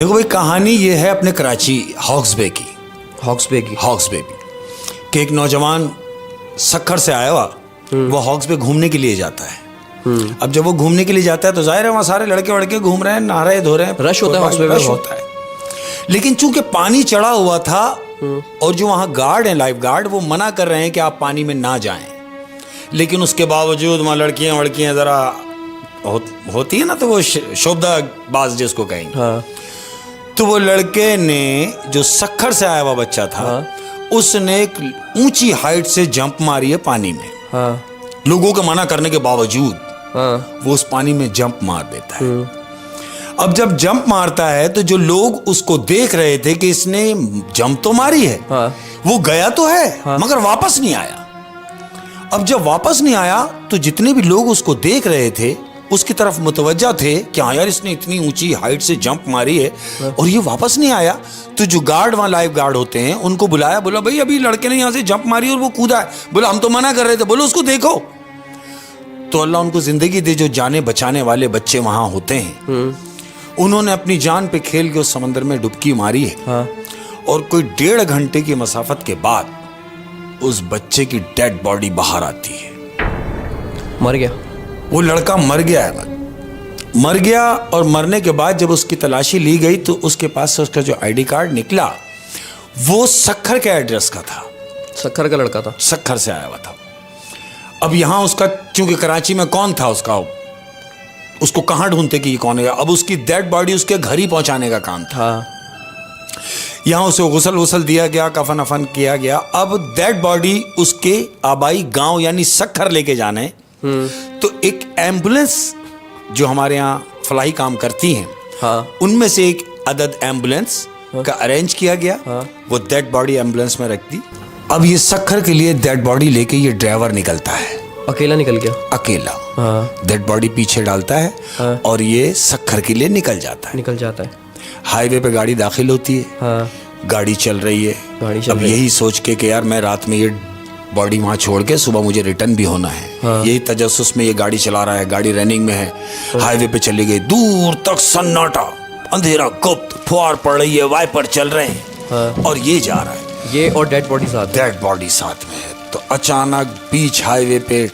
देखो भाई, कहानी ये है अपने कराची हॉक्सबे की कि एक नौजवान सक्खर से आया हुआ, वो हॉक्सबे घूमने के लिए जाता है। अब जब वो घूमने के लिए जाता है तो जाहिर है वहाँ सारे लड़के वड़के घूम रहे हैं, नहा रहे धो रहे हैं, रश होता है, हॉक्सबे में रश होता है। लेकिन चूंकि पानी चढ़ा हुआ था और जो वहाँ गार्ड हैं, लाइफ गार्ड, वो मना कर रहे हैं कि आप पानी में ना जाएं। लेकिन उसके बावजूद वहाँ लड़कियाँ ज़रा होती है ना, तो वो शोभदाबाज जिसको कहेंगे। हाँ। तो वो लड़के ने, जो सक्खर से आया हुआ बच्चा था, उसने एक ऊंची हाइट से जंप मारी है पानी में। हाँ। लोगों के मना करने के बावजूद हाँ। वो उस पानी में जंप मार देता है। अब जब जंप मारता है तो जो लोग उसको देख रहे थे कि इसने जंप तो मारी है, वो गया तो है, मगर वापस नहीं आया। अब जब वापस नहीं आया तो जितने भी लोग उसको देख रहे थे उसकी तरफ मुतवज्जा थे कि हाँ यार, इसने इतनी ऊंची हाइट से जंप मारी है और ये वापस नहीं आया। तो जो गार्ड, वहाँ लाइफ गार्ड होते हैं, उनको बुलाया, बोला भाई अभी लड़के ने यहाँ से जंप मारी और वो कूदा है। बोला हम तो मना कर रहे थे, बोलो उसको देखो। तो अल्लाह उनको जिंदगी दे, जो जाने बचाने वाले बच्चे वहाँ होते हैं, उन्होंने अपनी जान पे खेल के उस समंदर में डुबकी मारी है। और कोई 1.5 घंटे की मसाफत के बाद उस बच्चे की डेड बॉडी बाहर आती है। मर गया वो लड़का, मर गया है। मर गया और मरने के बाद जब उसकी तलाशी ली गई तो उसके पास से उसका जो आईडी कार्ड निकला वो सक्खर के एड्रेस का था। सक्खर का लड़का था, सक्खर से आया हुआ था। अब यहां उसका, क्योंकि कराची में कौन था उसको कहां ढूंढते कि ये कौन है। अब उसकी डेड बॉडी उसके घर ही पहुंचाने का काम था। यहां उसे गुसल दिया गया, कफन अफन किया गया। अब डेड बॉडी उसके आबाई गांव यानी सक्खर लेके जाने, तो एक एम्बुलेंस जो हमारे यहाँ फलाही काम करती हैं, उनमें से एक अदद एम्बुलेंस का अरेंज किया गया। वो डेड बॉडी एम्बुलेंस में रख दी। अब ये सक्खर के लिए डेड बॉडी लेके ये ड्राइवर निकलता है। अकेला निकल गया, अकेला। डेड बॉडी पीछे डालता है और ये सक्खर के लिए निकल जाता है। हाईवे पे गाड़ी दाखिल होती है। गाड़ी चल रही है। अब यही सोच के कि यार मैं रात में ये बॉडी वहाँ छोड़ के सुबह मुझे रिटर्न भी होना है, यही तजस्सुस में ये गाड़ी चला रहा है। गाड़ी रनिंग में है, हाईवे पे चली गई। दूर तक सन्नाटा, अंधेरा, गुप्त, फुहार पड़ रही है, वाइपर चल रहे हैं और ये जा रहा है। ये और डेड बॉडी साथ में है। तो अचानक बीच हाईवे पे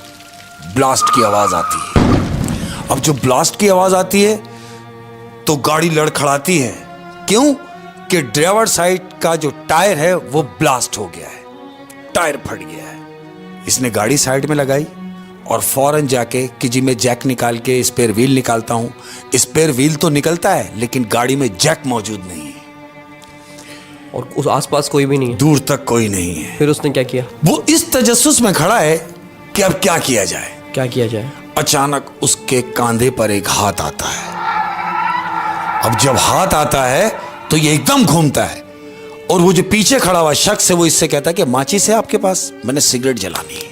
ब्लास्ट की आवाज आती है। अब जो ब्लास्ट की आवाज आती है तो गाड़ी लड़खड़ाती है। क्यों? कि ड्राइवर साइड का जो टायर है वो ब्लास्ट हो गया है, टायर फट गया है। इसने गाड़ी साइड में लगाई और फौरन जाके कि जी मैं जैक निकाल के स्पेयर व्हील निकालता हूं। स्पेयर व्हील तो निकलता है लेकिन गाड़ी में जैक मौजूद नहीं है और उस आसपास कोई भी नहीं है, दूर तक कोई नहीं है। फिर उसने क्या किया? वो इस तजस्सुस में खड़ा है कि अब क्या किया जाए। अचानक उसके कांधे पर एक हाथ आता है। अब जब हाथ आता है तो ये एकदम घूमता है और वो जो पीछे खड़ा हुआ शख्स है वो इससे कहता है कि माचिस है आपके पास, मैंने सिगरेट जलानी है।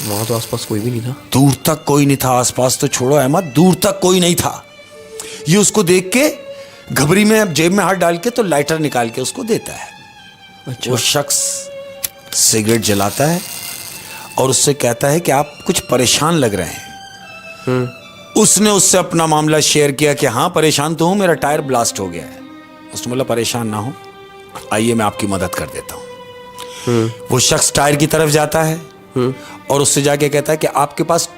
वहां तो आसपास कोई भी नहीं था, दूर तक कोई नहीं था। आसपास तो छोड़ो अहमद, दूर तक कोई नहीं था। ये उसको देख के घबरी में जेब में हाथ डाल के तो लाइटर निकाल के उसको देता है। अच्छा। वो शख्स सिगरेट जलाता है और उससे कहता है कि आप कुछ परेशान लग रहे हैं। उसने उससे अपना मामला शेयर किया कि हाँ परेशान तो हूं, मेरा टायर ब्लास्ट हो गया है। उसने बोला परेशान ना हो, आइए मैं आपकी मदद कर देता हूं। वो शख्स टायर की तरफ जाता है और उससे जाके कहता है कि आपके पास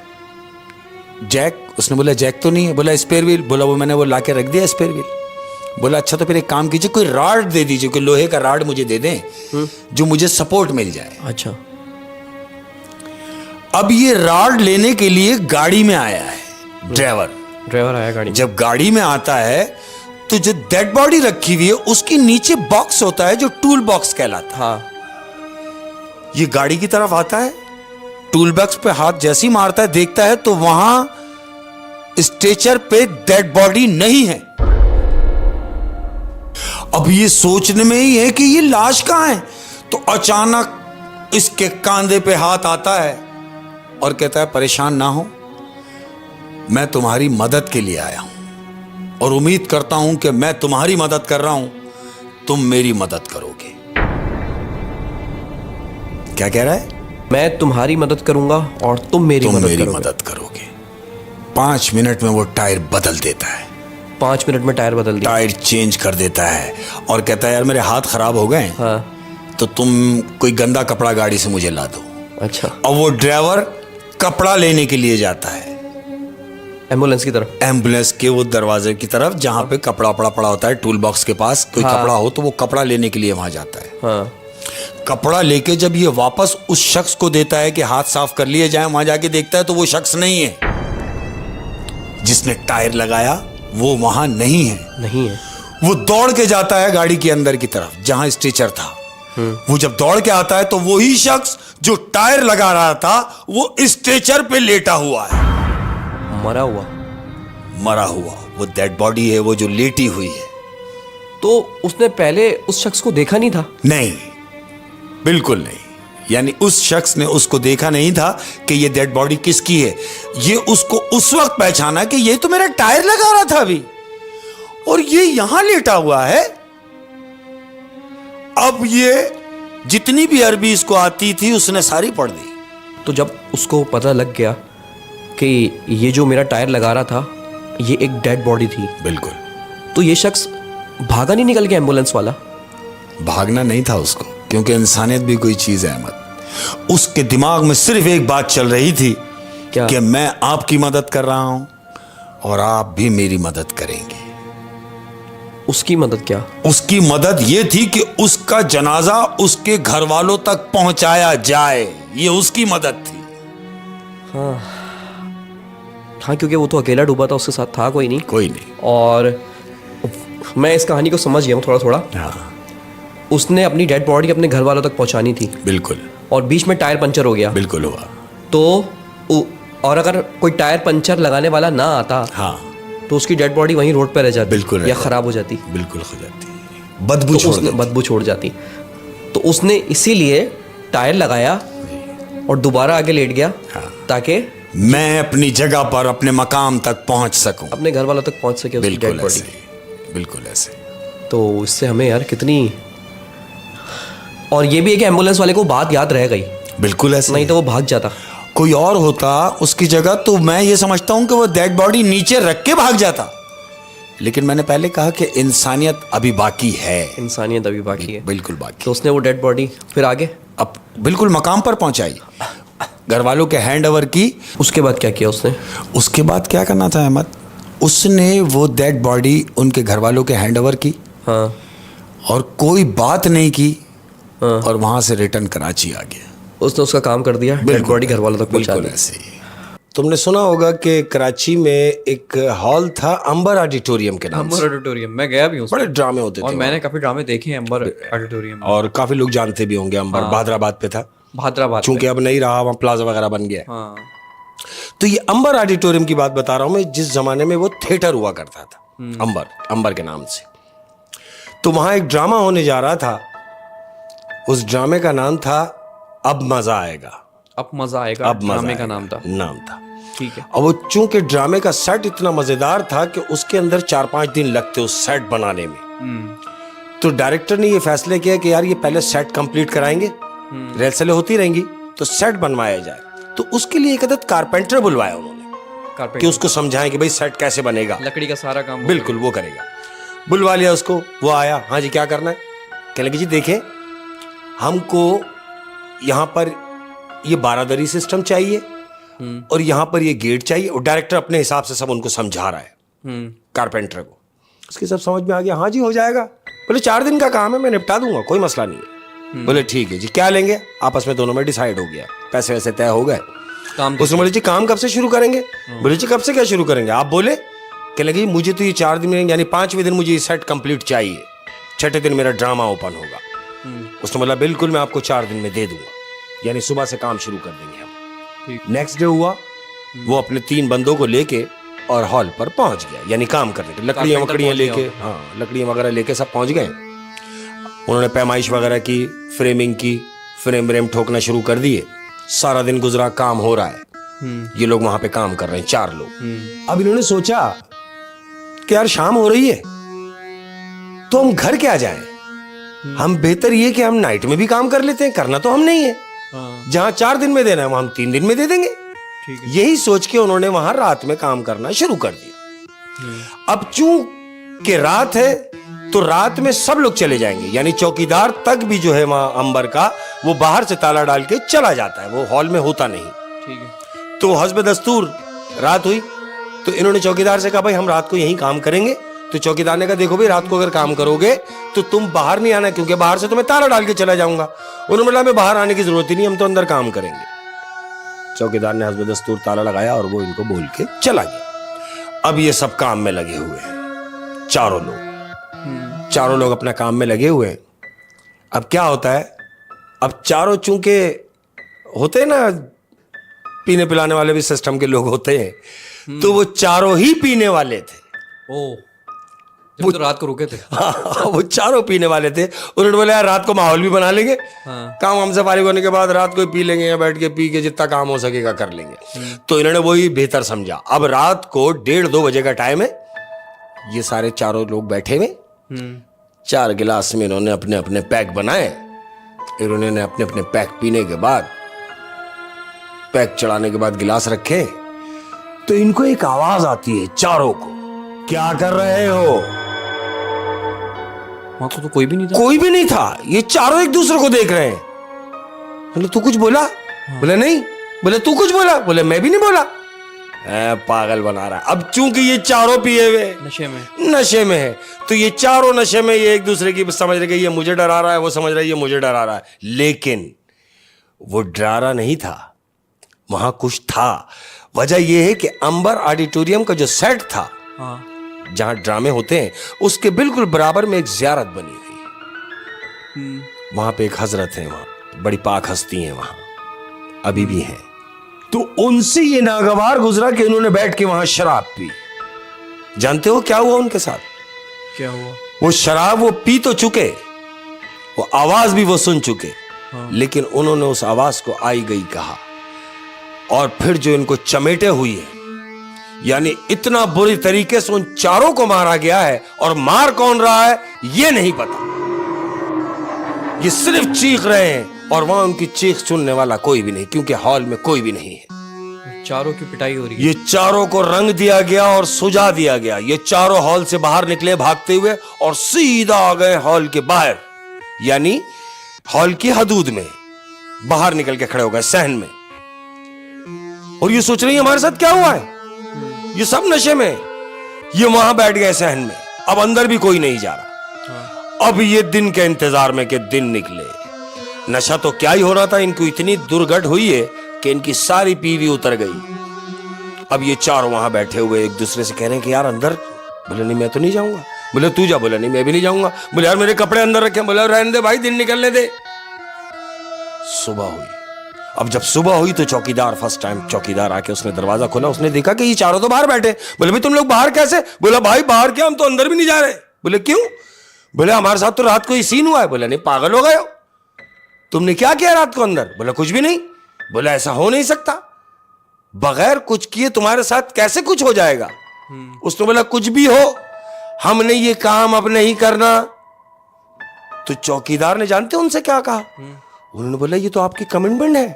जैक? उसने बोला जैक तो नहीं है। बोला स्पेयर व्हील? बोला वो मैंने वो लाके रख दिया स्पेयर व्हील। बोला अच्छा तो फिर एक काम कीजिए, कोई राड दे दीजिए, कोई लोहे का राड मुझे दे दें जो मुझे सपोर्ट मिल जाए। अच्छा। अब ये राड लेने के लिए गाड़ी में आया है ड्राइवर आया गाड़ी। जब गाड़ी में आता है तो जो डेड बॉडी रखी हुई है उसके नीचे बॉक्स होता है जो टूल बॉक्स कहलाता है। ये गाड़ी की तरफ आता है, टूल बॉक्स पे हाथ जैसे ही मारता है, देखता है तो वहां स्ट्रेचर पे डेड बॉडी नहीं है। अब ये सोचने में ही है कि ये लाश कहां है। तो अचानक इसके कांधे पे हाथ आता है और कहता है परेशान ना हो, मैं तुम्हारी मदद के लिए आया हूं और उम्मीद करता हूं कि मैं तुम्हारी मदद कर रहा हूं, तुम मेरी मदद करोगे। क्या कह रहा है? मैं तुम्हारी मदद करूंगा और तुम मेरी मदद करोगे। 5 मिनट में वो टायर बदल देता है। 5 मिनट में टायर बदल दिया। टायर चेंज कर देता है और कहता है यार मेरे हाथ खराब हो गए, हाँ। तो तुम कोई गंदा कपड़ा गाड़ी से मुझे ला दो। अच्छा। और वो ड्राइवर कपड़ा लेने के लिए जाता है एम्बुलेंस की तरफ। एम्बुलेंस के वो दरवाजे की तरफ जहां पे कपड़ा पड़ा होता है, टूल बॉक्स के पास कोई कपड़ा हो तो वो कपड़ा लेने के लिए वहां जाता है। हाँ। कपड़ा लेके जब ये वापस उस शख्स को देता है कि हाथ साफ कर लिए जाए, वहां जाके देखता है तो वो शख्स नहीं है जिसने टायर लगाया, वो वहां नहीं है। वो दौड़ के जाता है गाड़ी के अंदर की तरफ जहां स्ट्रेचर था। वो जब दौड़ के आता है तो वही शख्स जो टायर लगा रहा था वो स्ट्रेचर पे लेटा हुआ है, मरा हुआ। वो डेड बॉडी है, वो जो लेटी हुई है। तो उसने पहले उस शख्स को देखा नहीं था? नहीं, बिल्कुल नहीं। यानी उस शख्स ने उसको देखा नहीं था कि ये डेड बॉडी किसकी है। ये उसको उस वक्त पहचाना कि ये तो मेरा टायर लगा रहा था अभी, और ये यहां लेटा हुआ है। अब ये जितनी भी अरबी इसको आती थी उसने सारी पढ़ दी। तो जब उसको पता लग गया कि ये जो मेरा टायर लगा रहा था ये एक डेड बॉडी थी, बिल्कुल, तो ये शख्स भागा नहीं निकल गया एम्बुलेंस वाला? भागना नहीं था उसको, क्योंकि इंसानियत भी कोई चीज है अहमद। उसके दिमाग में सिर्फ एक बात चल रही थी, क्या? कि मैं आपकी मदद कर रहा हूं और आप भी मेरी मदद करेंगे। उसकी मदद क्या? उसकी मदद ये थी कि उसका जनाजा उसके घर वालों तक पहुंचाया जाए, ये उसकी मदद थी। हाँ, क्योंकि वो तो अकेला डूबा था, उसके साथ था कोई नहीं। और मैं इस कहानी को समझ गया हूँ थोड़ा थोड़ा। हाँ। उसने अपनी डेड बॉडी अपने घर वालों तक पहुंचानी थी। बिल्कुल। और बीच में टायर पंचर हो गया। बिल्कुल हुआ। तो और अगर कोई टायर पंचर लगाने वाला ना आता, हाँ, तो उसकी डेड बॉडी वहीं रोड पर रह जाती। बिल्कुल, या खराब हो जाती। बिल्कुल हो जाती, बदबू छोड़ जाती। तो उसने इसीलिए टायर लगाया और दोबारा आगे लेट गया। हाँ। ताकि मैं अपनी जगह पर अपने मकाम तक पहुंच सकूं, अपने घर वालों तक पहुंच सके उसकी डेड बॉडी। बिल्कुल ऐसे। तो इससे हमें यार कितनी, और ये भी एक एम्बुलेंस वाले को बात याद रह गई। बिल्कुल ऐसे। नहीं तो वो भाग जाता। कोई और होता उसकी जगह तो मैं ये समझता हूं कि वो डेड बॉडी नीचे रख के भाग जाता। लेकिन मैंने पहले कहा कि इंसानियत अभी बाकी है। इंसानियत अभी बाकी है। बिल्कुल बाकी। तो उसने वो डेड बॉडी फिर आगे अब बिल्कुल मकाम पर पहुंचाई, घर वालों के हैंड ओवर की। उसके बाद क्या किया उसने? उसके बाद क्या करना था अहमद, उसने वो डेड बॉडी उनके घर वालों के हैंड ओवर की। हाँ। और कोई बात नहीं की। हाँ। और वहां से रिटर्न कराची आ गया। उसने उसका काम कर दिया, डेड बॉडी घर वालों तक पहुंचा दी। ऐसे ही। तुमने सुना होगा कि कराची में एक हॉल था अंबर ऑडिटोरियम के नाम से। अंबर ऑडिटोरियम, मैं गया भी हूँ। बड़े ड्रामे होते और थे मैंने काफी ड्रामे देखे हैं अंबर ऑडिटोरियम। और काफी लोग जानते भी होंगे अंबर। भादराबाद पे था, भादराबाद चूंकि अब नहीं रहा, वहाँ प्लाजा वगैरह बन गया। हाँ। तो ये अंबर ऑडिटोरियम की बात बता रहा हूँ मैं, जिस जमाने में वो थिएटर हुआ करता था, अंबर के नाम से। तो वहां एक ड्रामा होने जा रहा था। उस ड्रामे का नाम था अब मजा आएगा। अब मजा आएगा, अब ड्रामे का नाम था। ठीक है। और वो चूंकि ड्रामे का सेट इतना मजेदार था कि उसके अंदर 4-5 दिन लगते उस सेट बनाने में। तो डायरेक्टर ने ये फैसले किया कि यार ये पहले सेट कंप्लीट कराएंगे, रेलसेलें होती रहेंगी तो सेट बनवाया जाए। तो उसके लिए एक अदद कारपेंटर बुलवाया उन्होंने कि उसको समझाएं कि भाई सेट कैसे बनेगा, लकड़ी का सारा काम। बिल्कुल वो करेगा। बुलवा लिया उसको, वो आया। हाँ जी क्या करना है? कहने लगे जी देखें, हमको यहाँ पर ये बारादरी सिस्टम चाहिए और यहाँ पर ये गेट चाहिए। और डायरेक्टर अपने हिसाब से सब उनको समझा रहा है कारपेंटर को। उसके सब समझ में आ गया। हाँ जी हो जाएगा। बोले 4 दिन का काम है, मैं निपटा दूंगा, कोई मसला नहीं है। बोले ठीक है जी, क्या लेंगे? आपस में दोनों में डिसाइड हो गया, पैसे वैसे तय हो गए। उसने बोले जी काम कब से शुरू करेंगे? बोले जी कब से क्या शुरू करेंगे आप बोले? कहने लगे मुझे तो ये 4 दिन में, यानी 5वें दिन मुझे ये सेट कंप्लीट चाहिए, 6ठे दिन मेरा ड्रामा ओपन होगा। उसने बोला बिल्कुल मैं आपको 4 दिन में दे दूंगा, यानी सुबह से काम शुरू कर देंगे हम। नेक्स्ट डे हुआ, वो अपने 3 बंदों को लेके और हॉल पर पहुंच गया, यानी काम करने के। लकड़ियां वकड़ियां लेके, हाँ लकड़ियां वगैरह लेके सब पहुंच गए। उन्होंने पैमाइश वगैरह की, फ्रेमिंग की, फ्रेम व्रेम ठोकना शुरू कर दिए। सारा दिन गुजरा, काम हो रहा है। ये लोग वहां पे काम कर रहे हैं, 4 लोग। अब इन्होंने सोचा कि यार शाम हो रही है तो हम घर क्या जाएं, हम बेहतर ये कि हम नाइट में भी काम कर लेते हैं, करना तो हम नहीं है। जहां 4 दिन में देना है वहां हम 3 दिन में दे देंगे। यही सोच के उन्होंने वहां रात में काम करना शुरू कर दिया। अब चूंकि रात है तो रात में सब लोग चले जाएंगे, यानी चौकीदार तक भी जो है वहां अंबर का, वो बाहर से ताला डाल के चला जाता है, वो हॉल में होता नहीं। ठीक है। तो हस्ब दस्तूर रात हुई तो इन्होंने चौकीदार से कहा भाई हम रात को यहीं काम करेंगे। तो चौकीदार ने कहा देखो भाई रात को अगर काम करोगे तो तुम बाहर नहीं आना, क्योंकि बाहर से तो मैं ताला डाल के चला जाऊंगा। उन्होंने बोला मैं बाहर आने की जरूरत ही नहीं, हम तो अंदर काम करेंगे। चौकीदार ने हस्ब दस्तूर ताला लगाया और वो इनको बोल के चला गया। अब ये सब काम में लगे हुए हैं, चारों लोग अपना काम में लगे हुए हैं। अब क्या होता है, अब चारों चूंकि होते हैं ना पीने पिलाने वाले भी सिस्टम के लोग होते हैं, तो वो चारों ही पीने वाले थे। ओ, जब तो रात को रुके थे। हाँ, वो चारों पीने वाले थे। उन्होंने बोला यार रात को माहौल भी बना लेंगे, काम हमसे फारिग होने के बाद रात को पी लेंगे, या बैठ के पी के जितना काम हो सकेगा कर लेंगे। तो इन्होंने वही बेहतर समझा। अब रात को 1:30-2 बजे का टाइम है, ये सारे चारों लोग बैठे हुए, 4 गिलास में इन्होंने अपने अपने पैक बनाए। इन्होंने अपने अपने पैक पीने के बाद, पैक चढ़ाने के बाद गिलास रखे, तो इनको एक आवाज आती है चारों को, क्या कर रहे हो? वहां तो कोई भी नहीं था। कोई भी नहीं था, ये चारों एक दूसरे को देख रहे हैं। बोले तू कुछ बोला? बोले नहीं। बोले तू कुछ बोला? बोले मैं भी नहीं बोला। पागल बना रहा है। अब चूंकि ये चारों पिए हुए नशे में है, तो ये चारों नशे में ये एक दूसरे की समझ रहे कि ये मुझे डरा रहा है, वो समझ रहा है ये मुझे डरा रहा है। लेकिन वो डरा नहीं था, वहां कुछ था। वजह यह है कि अंबर ऑडिटोरियम का जो सेट था, जहां ड्रामे होते हैं, उसके बिल्कुल बराबर में एक ज़ियारत बनी हुई। वहां पे एक हजरत है, वहां बड़ी पाक हस्ती है, वहां अभी भी है। तो उनसे ये नागवार गुजरा कि उन्होंने बैठ के वहां शराब पी। जानते हो क्या हुआ उनके साथ? क्या हुआ? वो शराब वो पी तो चुके, वो आवाज भी वो सुन चुके, लेकिन उन्होंने उस आवाज को आई गई कहा। और फिर जो इनको चमेटे हुई है, यानी इतना बुरी तरीके से उन चारों को मारा गया है, और मार कौन रहा है ये नहीं पता। ये सिर्फ चीख रहे हैं, और वहां उनकी चीख सुनने वाला कोई भी नहीं, क्योंकि हॉल में कोई भी नहीं है। चारों की पिटाई हो रही है। ये चारों को रंग दिया गया और सुझा दिया गया। ये चारों हॉल से बाहर निकले भागते हुए, और सीधा आ गए हॉल के बाहर, यानी हॉल की हदूद में बाहर निकल के खड़े हो गए सहन में। और ये सोच रही है हमारे साथ क्या हुआ है, ये सब नशे में। ये वहां बैठ गए सहन में, अब अंदर भी कोई नहीं जा रहा। अब ये दिन के इंतजार में के दिन निकले। नशा तो क्या ही हो रहा था, इनको इतनी दुर्घट हुई है कि इनकी सारी पीवी उतर गई। अब ये चारों वहां बैठे हुए एक दूसरे से कह रहे हैं कि यार अंदर। बोले नहीं मैं तो नहीं जाऊंगा। बोले तू जा। बोले नहीं मैं भी नहीं जाऊंगा। बोले यार मेरे कपड़े अंदर रखे। बोले रहने दे भाई, दिन निकलने दे। सुबह हुई। अब जब सुबह हुई तो चौकीदार, फर्स्ट टाइम चौकीदार आके उसने दरवाजा खोला, उसने देखा कि ये चारों तो बाहर बैठे। बोले भाई तुम लोग बाहर कैसे? बोला भाई बाहर क्या, हम तो अंदर भी नहीं जा रहे। बोले क्यों? बोले हमारे साथ तो रात को ये सीन हुआ है। बोले नहीं पागल हो गए हो, तुमने क्या किया रात को अंदर? बोला कुछ भी नहीं। बोला ऐसा हो नहीं सकता, बगैर कुछ किए तुम्हारे साथ कैसे कुछ हो जाएगा? उसने बोला कुछ भी हो, हमने ये काम अब नहीं करना। तो चौकीदार ने जानते उनसे क्या कहा? उन्होंने बोला ये तो आपकी कमिटमेंट है,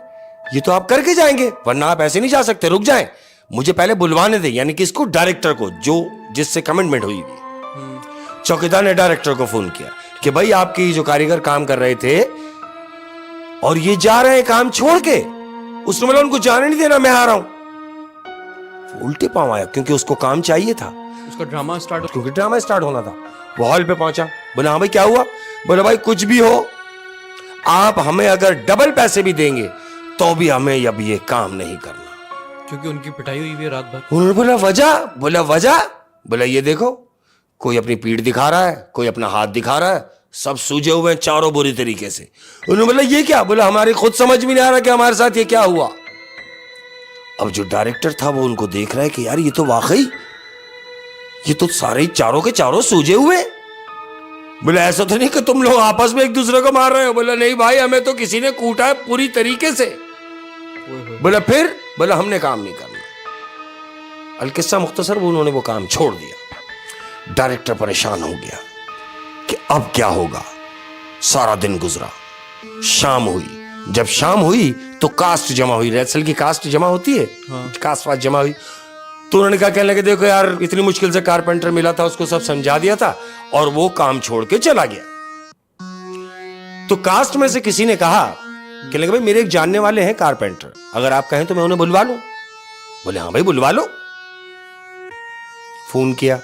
ये तो आप करके जाएंगे, वरना आप ऐसे नहीं जा सकते, रुक जाएं, मुझे पहले बुलवाने दे। यानी किसको? डायरेक्टर को, जो जिससे कमिटमेंट हुई थी। चौकीदार ने डायरेक्टर को फोन किया कि भाई आपके जो कारीगर काम कर रहे थे और ये जा रहे हैं काम छोड़ के। उसने बोला उनको जाने नहीं देना, मैं आ रहा हूं। उल्टे पांव आया, क्योंकि उसको काम चाहिए था, उसका ड्रामा स्टार्ट, क्योंकि ड्रामा स्टार्ट होना था। वो हॉल पे पहुंचा। बोला हाँ भाई क्या हुआ? बोला भाई कुछ भी हो, आप हमें अगर डबल पैसे भी देंगे तो भी हमें अब ये काम नहीं करना, क्योंकि उनकी पिटाई हुई है रात भर। उन्होंने बोला वजह? बोला वजह? बोला ये देखो, कोई अपनी पीठ दिखा रहा है, कोई अपना हाथ दिखा रहा है, सब सूजे हुए हैं चारों बुरी तरीके से। उन्होंने बोला ये क्या? बोला हमारी खुद समझ में नहीं आ रहा कि हमारे साथ ये क्या हुआ। अब जो डायरेक्टर था वो उनको देख रहा है कि यार ये तो वाकई, ये तो सारे चारों के चारों सूजे हुए। बोला ऐसा तो नहीं कि तुम लोग आपस में एक दूसरे को मार रहे हो? बोला नहीं भाई, हमें तो किसी ने कूटा है पूरी तरीके से। बोला फिर? बोला हमने काम नहीं करना। अलकिस्सा मुख्तसर, उन्होंने वो काम छोड़ दिया। डायरेक्टर परेशान हो गया कि अब क्या होगा। सारा दिन गुजरा, शाम हुई। जब शाम हुई तो कास्ट जमा हुई, रेसल की कास्ट जमा होती है, कास्ट वास्ट जमा हुई। तो उन्होंने कहा, कहने लगे देखो यार इतनी मुश्किल से कारपेंटर मिला था, उसको सब समझा दिया था और वो काम छोड़ के चला गया। तो कास्ट में से किसी ने कहा, कहने लगे भाई मेरे एक जानने वाले हैं कारपेंटर, अगर आप कहें तो मैं उन्हें बुलवा लूं। बोले हाँ भाई बुलवा लो। फोन किया,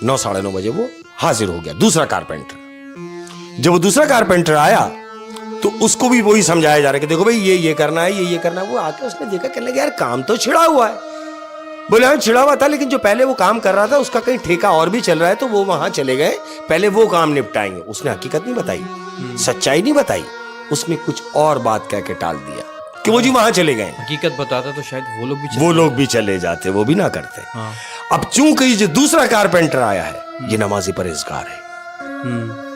9 साढ़े 9 बजे वो हाजिर हो गया, दूसरा कारपेंटर। जब वो दूसरा कारपेंटर आया तो उसको भी वही समझाया जा रहा है कि देखो भाई ये करना है, ये करना है। वो आके उसने देखा, कहने लगे यार काम तो छिड़ा हुआ है। बोले हाँ छिड़ा हुआ था, लेकिन जो पहले वो काम कर रहा था उसका कहीं ठेका और भी चल रहा है, तो वो वहां चले गए, पहले वो काम निपटाएंगे। उसने हकीकत नहीं बताई, सच्चाई नहीं बताई, उसने कुछ और बात कह के टाल दिया कि वो जी वहां चले गए। हकीकत बताता तो शायद वो लोग भी चले जाते, वो भी ना करते। हाँ। अब चूंकि जो दूसरा कारपेंटर आया है ये नमाजी परहेजगार है,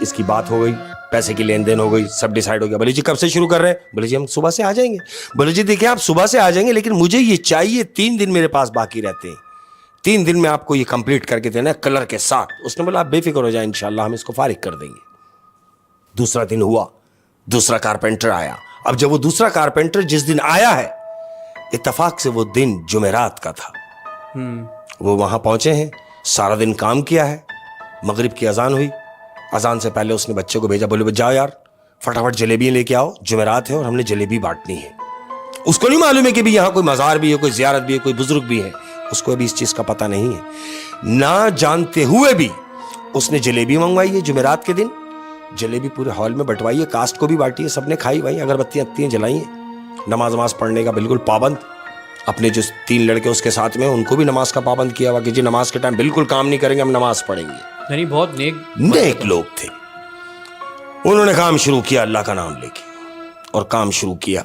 इसकी बात हो गई, पैसे की लेन देन हो गई, सब डिसाइड हो गया। बोले जी कब से शुरू कर रहे हैं? बोले जी हम सुबह से आ जाएंगे। बोले जी देखिए आप सुबह से आ जाएंगे, लेकिन मुझे ये चाहिए, 3 दिन मेरे पास बाकी रहते हैं, 3 दिन में आपको ये कंप्लीट करके देना है कलर के साथ। उसने बोला आप बेफिक्र हो जाए, इंशाल्लाह हम इसको फारिग कर देंगे। दूसरा दिन हुआ, दूसरा कारपेंटर आया। अब जब वो दूसरा कारपेंटर जिस दिन आया है, इत्तेफाक से वो दिन जुमेरात का था। वो वहां पहुंचे हैं, सारा दिन काम किया है। मगरिब की अजान हुई, अजान से पहले उसने बच्चे को भेजा, बोले जाओ यार फटाफट जलेबियां लेके आओ, जुमेरात है और हमने जलेबी बांटनी है। उसको नहीं मालूम है कि भी यहाँ कोई मजार भी है, कोई जियारत भी है, कोई बुजुर्ग भी है, उसको अभी इस चीज का पता नहीं है। ना जानते हुए भी उसने जलेबी मंगवाई है जुमेरात के दिन, जलेबी पूरे हॉल में बंटवाई है, कास्ट को भी बांटी है, सबने खाई भाई, अगरबत्तियां जलाई हैं। नमाज पढ़ने का बिल्कुल पाबंद, अपने जो 3 लड़के उसके साथ में उनको भी नमाज का पाबंद किया हुआ कि जी नमाज के टाइम बिल्कुल काम नहीं करेंगे, हम नमाज पढ़ेंगे। यानी बहुत नेक लोग थे। उन्होंने काम शुरू किया अल्लाह का नाम लेके, और काम शुरू किया,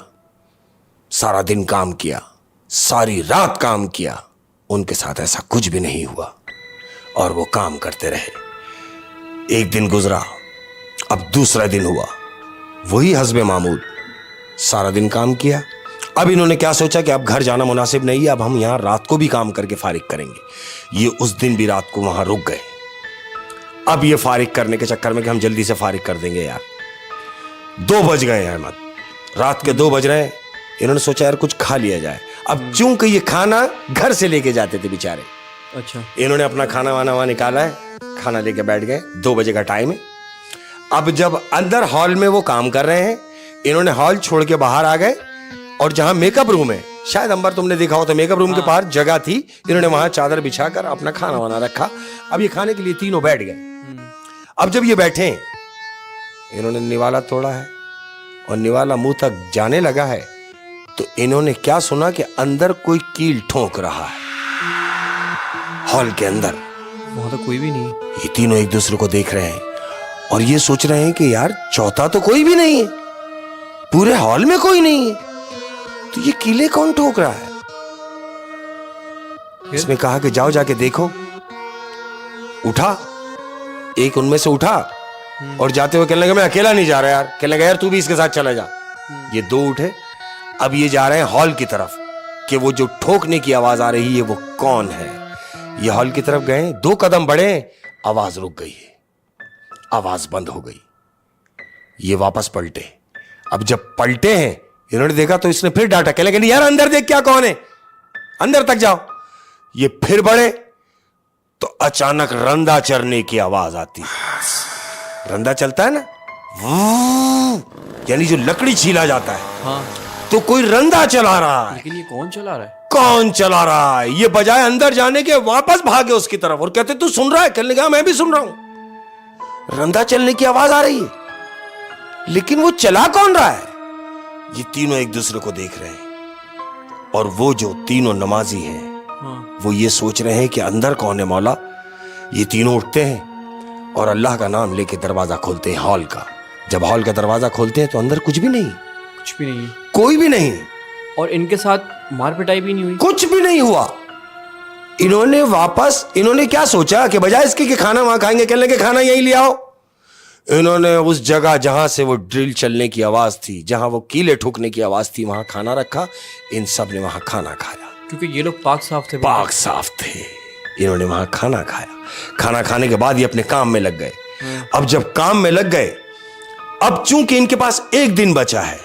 सारा दिन काम किया, सारी रात काम किया। उनके साथ ऐसा कुछ भी नहीं हुआ और वो काम करते रहे। एक दिन गुजरा, अब दूसरा दिन हुआ, वही हस्बे मामूल, सारा दिन काम किया। अब इन्होंने क्या सोचा कि अब घर जाना मुनासिब नहीं है, अब हम यहां रात को भी काम करके फारिग करेंगे। ये उस दिन भी रात को वहां रुक गए। अब ये फारिग करने के चक्कर में कि हम जल्दी से फारिग कर देंगे यार, 2 बज गए अहमद, रात के 2 बज रहे हैं। इन्होंने सोचा यार कुछ खा लिया जाए। अब चूंकि ये खाना घर से लेके जाते थे बेचारे, अच्छा, इन्होंने अपना खाना वाना वहां निकाला है, खाना लेके बैठ गए। 2 बजे का टाइम है। अब जब अंदर हॉल में वो काम कर रहे हैं, इन्होंने हॉल छोड़ के बाहर आ गए, और जहां मेकअप रूम है, शायद अंबर तुमने देखा हो तो मेकअप रूम के पास जगह थी, इन्होंने वहां चादर बिछाकर अपना खाना वाना रखा। अब ये खाने के लिए तीनों बैठ गए। अब जब ये बैठे, इन्होंने निवाला तोड़ा है और निवाला मुंह तक जाने लगा है, तो इन्होंने क्या सुना कि अंदर कोई कील ठोक रहा है हॉल के अंदर। वहां तो कोई भी नहीं। ये तीनों एक दूसरे को देख रहे हैं और ये सोच रहे हैं कि यार चौथा तो कोई भी नहीं है, पूरे हॉल में कोई नहीं है, तो ये कीले कौन ठोक रहा है? इसने कहा कि जाओ जाके देखो। उठा, एक उनमें से उठा और जाते हुए कहने लगा मैं अकेला नहीं जा रहा यार। कहने लगा यार तू भी इसके साथ चला जा। ये 2 उठे, अब ये जा रहे हैं हॉल की तरफ कि वो जो ठोकने की आवाज आ रही है वो कौन है। ये हॉल की तरफ गए, 2 कदम बढ़े, आवाज रुक गई है, आवाज बंद हो गई। ये वापस पलटे। अब जब पलटे हैं, इन्होंने देखा तो इसने फिर डांटा, कहने लगे यार अंदर देख क्या कौन है, अंदर तक जाओ। ये फिर बढ़े तो अचानक रंदा चरने की आवाज आती है। रंदा चलता है ना, यानी जो लकड़ी छीला जाता है, हाँ। तो कोई रंदा चला रहा है। लेकिन ये कौन चला रहा है? कौन चला रहा है? ये बजाय अंदर जाने के वापस भागे उसकी तरफ और कहते तू सुन रहा है? कहने लगा मैं भी सुन रहा हूं, रंदा चलने की आवाज आ रही है, लेकिन वो चला कौन रहा है? ये तीनों एक दूसरे को देख रहे हैं और वो जो तीनों नमाजी हैं, हाँ। वो ये सोच रहे हैं कि अंदर कौन है मौला। ये तीनों उठते हैं और अल्लाह का नाम लेके दरवाजा खोलते हैं हॉल का। जब हॉल का दरवाजा खोलते हैं तो अंदर कुछ भी नहीं, कुछ भी नहीं, कोई भी नहीं। और इनके साथ मार पिटाई भी नहीं हुई, कुछ भी नहीं हुआ। इन्होंने क्या सोचा कि बजाय इसके कि खाना वहां खाएंगे, कहने लगे खाना यहीं ले आओ। इन्होंने उस जगह जहां से वो ड्रिल चलने की आवाज थी, जहां वो कीले ठोकने की आवाज थी, वहां खाना रखा। इन सब ने वहां खाना खाया, क्योंकि ये लोग पाक साफ थे। पाक साफ थे। इन्होंने वहां खाना खाया। खाना खाने के बाद ये अपने काम में लग गए। अब जब काम में लग गए, अब चूंकि इनके पास 1 दिन बचा है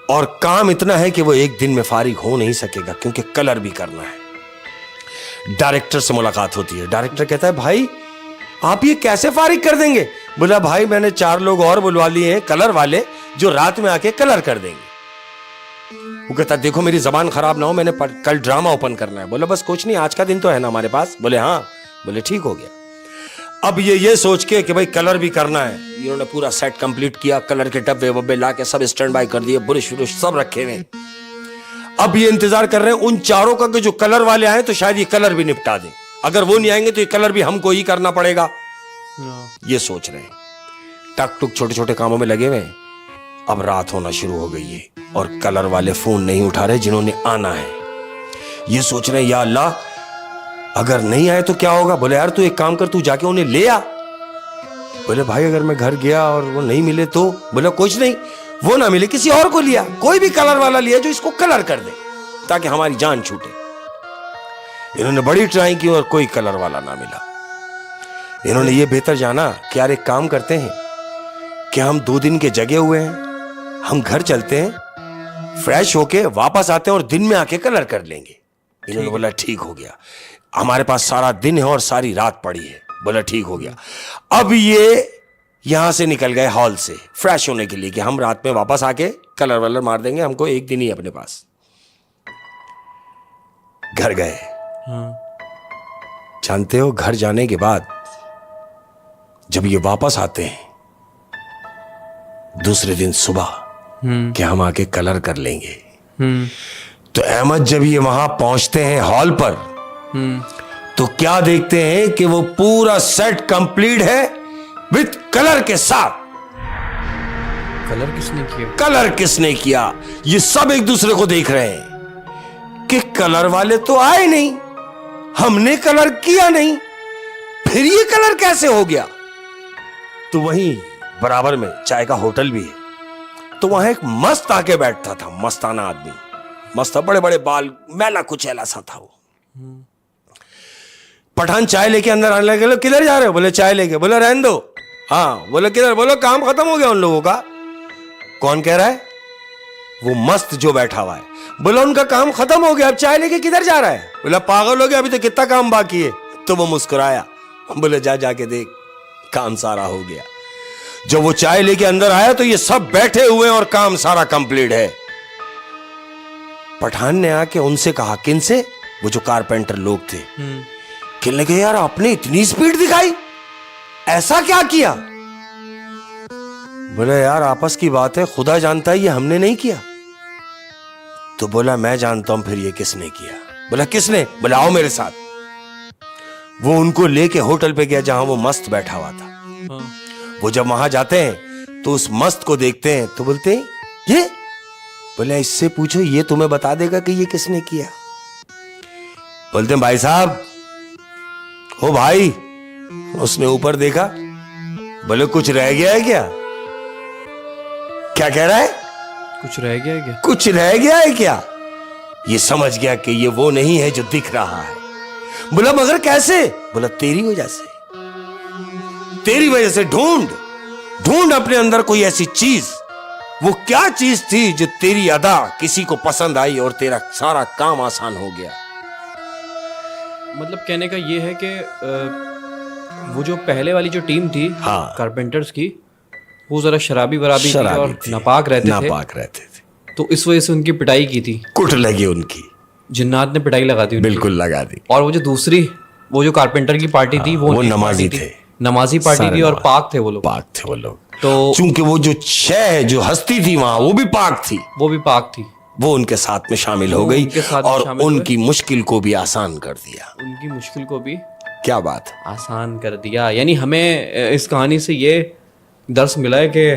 और काम इतना है कि वो 1 दिन में फारिग हो नहीं सकेगा, क्योंकि कलर भी करना है। डायरेक्टर से मुलाकात होती है। डायरेक्टर कहता है भाई आप ये कैसे फारिग कर देंगे? बोला भाई मैंने 4 लोग और बुलवा लिए हैं कलर वाले जो रात में आके कलर कर देंगे। वो कहता देखो मेरी जबान खराब ना हो, मैंने कल ड्रामा ओपन करना है। बोला बस कुछ नहीं, आज का दिन तो है ना हमारे पास। बोले हाँ। बोले ठीक हो गया। अब ये सोच के कि भाई कलर भी करना है, इन्होंने पूरा सेट कंप्लीट किया, कलर के डब्बे वब्बे ला के सब स्टैंड बाय कर दिए, बुरुश वुरुश सब रखे हुए। अब ये इंतजार कर रहे हैं उन चारों का कि जो कलर वाले आए तो शायद ये कलर भी निपटा दें, अगर वो नहीं आएंगे तो ये कलर भी हमको ही करना पड़ेगा। ये सोच रहे हैं, टक टुक छोटे छोटे कामों में लगे हुए हैं। अब रात होना शुरू हो गई है और कलर वाले फोन नहीं उठा रहे जिन्होंने आना है। ये सोच रहे हैं या अल्लाह अगर नहीं आए तो क्या होगा। बोले यार तू एक काम कर, तू जाके उन्हें ले आ। बोले भाई अगर मैं घर गया और वो नहीं मिले तो? बोले कुछ नहीं, वो ना मिले किसी और को लिया, कोई भी कलर वाला लिया जो इसको कलर कर दे ताकि हमारी जान छूटे। इन्होंने बड़ी ट्राई की और कोई कलर वाला ना मिला। इन्होंने ये बेहतर जाना कि यार एक काम करते हैं कि हम 2 दिन के जगे हुए हैं, हम घर चलते हैं, फ्रेश होके वापस आते हैं और दिन में आके कलर कर लेंगे। इन्होंने बोला ठीक हो गया, हमारे पास सारा दिन है और सारी रात पड़ी है। बोला ठीक हो गया। अब ये यहां से निकल गए हॉल से फ्रेश होने के लिए कि हम रात में वापस आके कलर वलर मार देंगे, हमको एक दिन ही अपने पास। घर गए। जानते हो घर जाने के बाद जब ये वापस आते हैं दूसरे दिन सुबह कि हम आके कलर कर लेंगे, तो अहमद जब ये वहां पहुंचते हैं हॉल पर तो क्या देखते हैं कि वो पूरा सेट कंप्लीट है विद कलर के साथ। कलर किसने किया? कलर किसने किया ये सब एक दूसरे को देख रहे हैं कि कलर वाले तो आए नहीं, हमने कलर किया नहीं, फिर ये कलर कैसे हो गया। तो वहीं बराबर में चाय का होटल भी है, तो वहां एक मस्त आके बैठता था, मस्ताना आदमी, मस्त बड़े बड़े बाल, मैला कुचैला सा था वो। पठान चाय लेके अंदर आने लगे। किधर जा रहे हो? बोले चाय लेके। बोले रहने दो। हाँ। बोले किधर? बोलो काम खत्म हो गया उन लोगों का। कौन कह रहा है? वो मस्त जो बैठा हुआ है। बोला उनका काम खत्म हो गया, अब चाय लेके किधर जा रहा है? बोला पागल हो गया, अभी तो कितना काम बाकी है। तो वो मुस्कुराया। बोले जा जाके देख, काम सारा हो गया। जब वो चाय लेके अंदर आया तो ये सब बैठे हुए हैं और काम सारा कंप्लीट है। पठान ने आके उनसे कहा, किन से? वो जो कारपेंटर लोग थे। कहने लगे यार आपने इतनी स्पीड दिखाई, ऐसा क्या किया? बोले यार आपस की बात है, खुदा जानता है ये हमने नहीं किया। तो बोला मैं जानता हूं फिर ये किसने किया। बोला किसने? बोला आओ मेरे साथ। वो उनको लेके होटल पे गया जहां वो मस्त बैठा हुआ था। वो जब वहां जाते हैं तो उस मस्त को देखते हैं तो बोलते हैं ये? बोले इससे पूछो, ये तुम्हें बता देगा कि ये किसने किया। बोलते हैं भाई साहब, ओ भाई। उसने ऊपर देखा। बोले कुछ रह गया है क्या? क्या कह रहा है? कुछ रह गया है क्या? कुछ रह गया है क्या? ये समझ गया कि ये वो नहीं है जो दिख रहा है। बोला मगर कैसे? बोला तेरी वजह से, तेरी वजह से। ढूंढ ढूंढ अपने अंदर कोई ऐसी चीज, वो क्या चीज थी जो तेरी अदा किसी को पसंद आई और तेरा सारा काम आसान हो गया। मतलब कहने का ये है कि वो जो पहले वाली जो टीम थी हाँ। कारपेंटर्स की, वो जरा शराबी वराबी थी और थी। नापाक रहते थे। तो इस वजह से उनकी पिटाई की थी, कुट लगी उनकी, जिन्नात ने पिटाई लगा दी उनकी। बिल्कुल लगा दी। और वो जो दूसरी, वो जो कारपेंटर की पार्टी थी, वो नमाजी थे, नमाजी पार्टी थी और पाक थे वो लोग। पाक थे वो लोग। तो चूंकि वो जो शय जो हस्ती थी वहां वो भी पाक थी, वो भी पाक थी, वो उनके साथ में शामिल हो गई और उनकी मुश्किल को भी आसान कर दिया। उनकी मुश्किल को भी क्या बात आसान कर दिया। यानी हमें इस कहानी से ये दर्स मिला है कि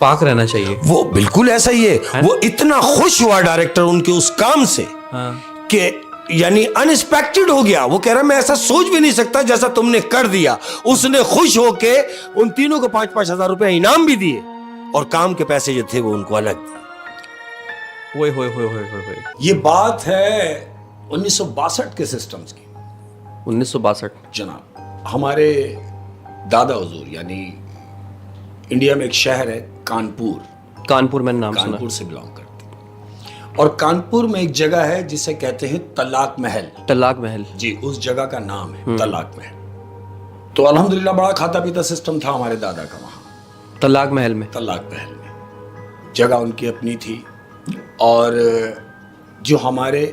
पाक रहना चाहिए। वो बिल्कुल ऐसा ही है। वो इतना खुश हुआ डायरेक्टर उनके उस काम से कि यानी अनएक्सपेक्टेड हो गया। वो कह रहा मैं ऐसा सोच भी नहीं सकता जैसा तुमने कर दिया। उसने खुश होके उन तीनों को 5-5 हजार रुपए इनाम भी दिए और काम के पैसे जो थे वो उनको अलग दिए। होए। ये बात है 1962 के सिस्टम्स की। 1962 जनाब, हमारे दादा हुजूर यानी इंडिया में एक शहर है कानपुर, कानपुर मैंने नाम सुना। कानपुर से बिलोंग करते हैं। और कानपुर में एक जगह है जिसे कहते हैं तलाक महल। तलाक महल। जी, उस जगह का नाम है तलाक महल। तो अल्हम्दुलिल्लाह बड़ा खाता पीता सिस्टम था हमारे दादा का वहाँ तलाक महल में। तलाक महल में जगह उनकी अपनी थी। और जो हमारे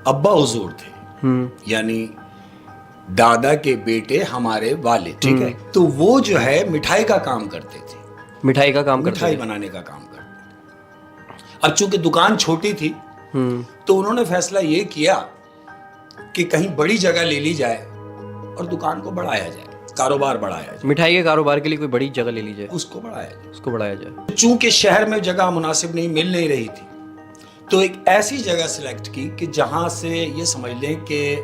अब्बा हुजूर थे, यानी दादा के बेटे हमारे वालिद, ठीक है, तो वो जो है मिठाई का काम करते थे। मिठाई का काम करते मिठाई थे। बनाने का काम करते। अब चूंकि दुकान छोटी थी तो उन्होंने फैसला ये किया कि कहीं बड़ी जगह ले ली जाए और दुकान को बढ़ाया जाए, कारोबार बढ़ाया जाए, मिठाई के कारोबार के लिए कोई बड़ी जगह ले ली जाए, उसको बढ़ाया जाए। उसको बढ़ाया जाए। चूंकि शहर में जगह मुनासिब नहीं मिल नहीं रही थी, तो एक ऐसी जगह सिलेक्ट की कि जहां से ये समझ लें कि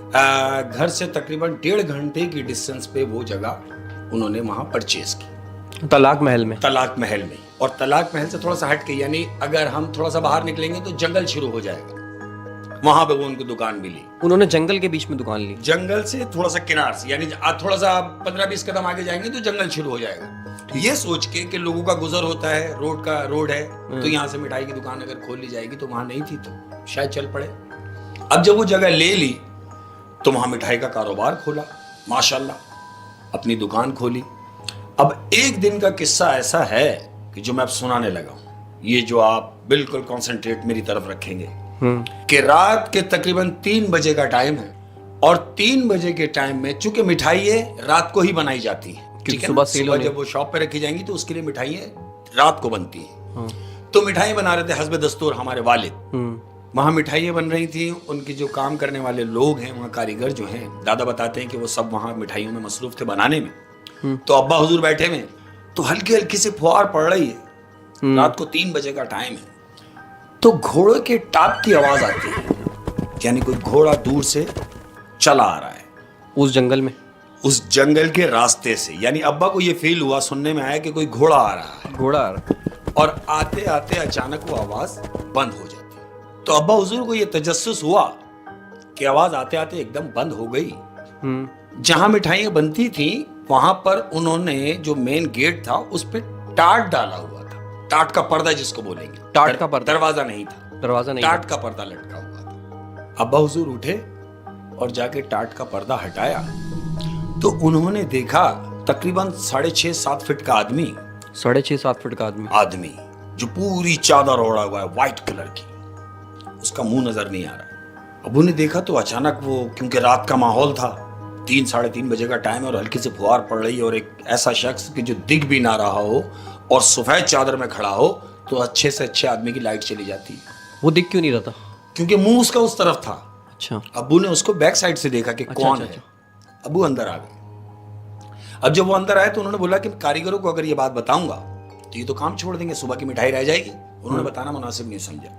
घर से तकरीबन 1.5 घंटे की डिस्टेंस पे वो जगह उन्होंने वहां परचेज की। तलाक महल में। तलाक महल में। और तलाक महल से थोड़ा सा हट के, यानी अगर हम थोड़ा सा बाहर निकलेंगे तो जंगल शुरू हो जाएगा, वहां पे वो उनको दुकान मिली। उन्होंने जंगल के बीच में दुकान ली। जंगल से थोड़ा सा किनार से, यानी थोड़ा सा 15-20 कदम आगे जाएंगे तो जंगल शुरू हो जाएगा। ये सोच के कि लोगों का गुजर होता है, रोड है, तो यहाँ से मिठाई की दुकान अगर खोल ली जाएगी, तो वहां नहीं थी तो शायद चल पड़े। अब जब वो जगह ले ली तो वहां मिठाई का कारोबार खोला, माशाल्लाह अपनी दुकान खोली। अब एक दिन का किस्सा ऐसा है कि जो मैं अब सुनाने लगा हूं, ये जो आप बिल्कुल कंसंट्रेट मेरी तरफ रखेंगे, कि रात के तकरीबन 3 बजे का टाइम है, और 3 बजे के टाइम में चूंकि मिठाइयाँ रात को ही बनाई जाती है, ठीक है, सुबह जब वो शॉप पे रखी जाएंगी तो उसके लिए मिठाइयाँ रात को बनती है। तो मिठाइयाँ बना रहे थे हस्बे दस्तूर हमारे वालिद। वहाँ मिठाइयाँ बन रही थी, उनके जो काम करने वाले लोग हैं, वहाँ कारीगर जो हैं, दादा बताते हैं कि वो सब वहाँ मिठाइयों में मसरूफ थे बनाने में। तो अब्बा हुजूर बैठे में, तो हल्की हल्की सी फुहार पड़ रही है, रात को 3 बजे का टाइम है, तो घोड़े के टाप की आवाज आती है, यानी कोई घोड़ा दूर से चला आ रहा है उस जंगल में, उस जंगल के रास्ते से। यानी अब्बा को ये फील हुआ, सुनने में आया कि कोई घोड़ा आ रहा है, घोड़ा आ रहा है। और आते आते अचानक वो आवाज बंद हो जाती है। तो अब्बा हुजूर को ये तजस्सुस हुआ कि आवाज आते आते एकदम बंद हो गई। जहां मिठाइयां बनती थी वहां पर उन्होंने जो मेन गेट था उस पे टाट डाला हुआ था, टाट का पर्दा जिसको बोलेंगे, टाट का पर्दा, दरवाजा नहीं था, दरवाजा नहीं, टाट का पर्दा लटका हुआ था। अब्बा हुजूर उठे और जाके टाट का पर्दा हटाया तो उन्होंने देखा तकरीबन 6.5-7 फीट का आदमी, 6.5-7 फीट का आदमी जो पूरी चादर ओढ़ा हुआ है व्हाइट कलर की, उसका मुंह नजर नहीं आ रहा। अबू ने देखा तो अचानक वो, क्योंकि रात का माहौल था, 3-3:30 बजे का टाइम है और हल्की सी फुहार पड़ रही है, और एक ऐसा शख्स कि जो दिख भी ना रहा हो और सफेद चादर में खड़ा हो, तो अच्छे से अच्छे आदमी की लाइट चली जाती है। वो दिख क्यों नहीं रहा था? क्योंकि मुंह उसका उस तरफ था। अच्छा। अबू ने उसको बैक साइड से देखा कि कौन है। अबू अंदर आ गए। अब जब वो अंदर आए तो उन्होंने बोला कि कारीगरों को अगर ये बात बताऊंगा तो ये तो काम छोड़ देंगे, सुबह की मिठाई रह जाएगी। उन्होंने बताना मुनासिब नहीं समझा।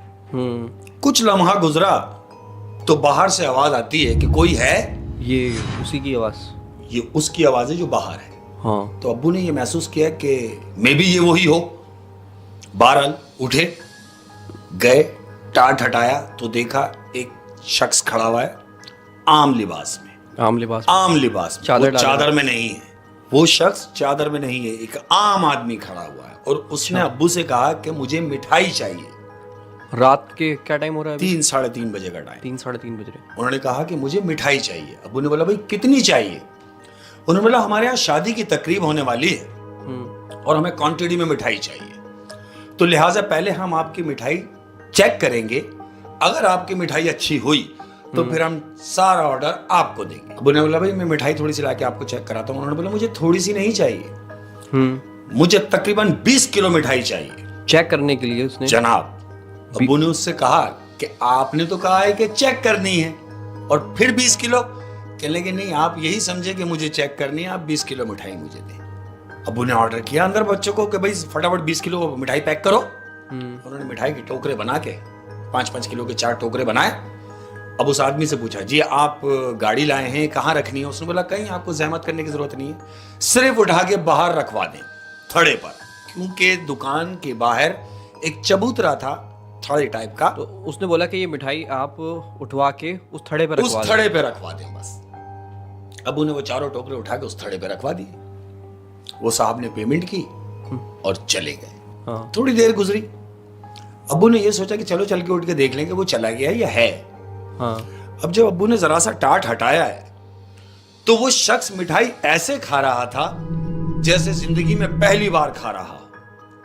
कुछ लम्हा गुजरा तो बाहर से आवाज आती है कि कोई है। ये उसी की आवाज, ये उसकी आवाज है जो बाहर है। हाँ। तो अब्बू ने ये महसूस किया कि मे बी ये वही हो। बहरहाल उठे, गए, टाट हटाया तो देखा एक शख्स खड़ा हुआ है आम लिबास में। आम लिबास, आम लिबास में, चादर में नहीं है। वो शख्स चादर में नहीं है, एक आम आदमी खड़ा हुआ है। और उसने अब्बू से कहा कि मुझे मिठाई चाहिए। रात के क्या टाइम हो रहा है? 3-3:30 बजे का टाइम। 3-3:30 बज रहे। उन्होंने कहा कि मुझे मिठाई चाहिए। अब्बू ने बोला भाई कितनी चाहिए? उन्होंने बोला हमारे यहाँ शादी की तकरीब होने वाली है और हमें क्वांटिटी में मिठाई चाहिए, तो लिहाजा पहले हम आपकी मिठाई चेक करेंगे, अगर आपकी मिठाई अच्छी हुई तो फिर हम सारा ऑर्डर आपको देंगे। अब्बू ने बोला भाई मैं मिठाई थोड़ी सी लाके आपको चेक कराता हूँ। उन्होंने बोला मुझे थोड़ी सी नहीं चाहिए, मुझे तकरीबन 20 किलो मिठाई चाहिए। चेक करने के लिए उसने? जनाब। अब्बू ने उससे कहा कि आपने तो कहा है कि चेक करनी है और फिर 20 किलो? कहने लगे नहीं, आप यही समझे कि मुझे चेक करनी है, आप 20 किलो मिठाई मुझे दें। अब्बू ने ऑर्डर किया अंदर बच्चों को कि भाई फटाफट 20 किलो मिठाई पैक करो। उन्होंने मिठाई के टोकरे बना के 5-5 किलो के 4 टोकरे बनाए। अब उस आदमी से पूछा जी आप गाड़ी लाए हैं, कहाँ रखनी है? उसने बोला कहीं आपको जहमत करने की जरूरत नहीं है, सिर्फ उठा के बाहर रखवा दें थड़े पर, क्योंकि दुकान के बाहर एक चबूतरा था थड़े टाइप का। तो उसने बोला कि ये मिठाई आप उठवा के उस थड़े पर रखवा दें बस। अबू ने वो चारों टोकरे उठा के उस थड़े पे रखवा दिए। वो साहब ने पेमेंट की और चले गए। हाँ। थोड़ी देर गुजरी, अब्बू ने ये सोचा कि चलो चल के उठ के देख लेंगे वो चला गया या है। हाँ। अब जब अब्बू ने जरा सा टाट हटाया है तो वो शख्स मिठाई ऐसे खा रहा था जैसे जिंदगी में पहली बार खा रहा,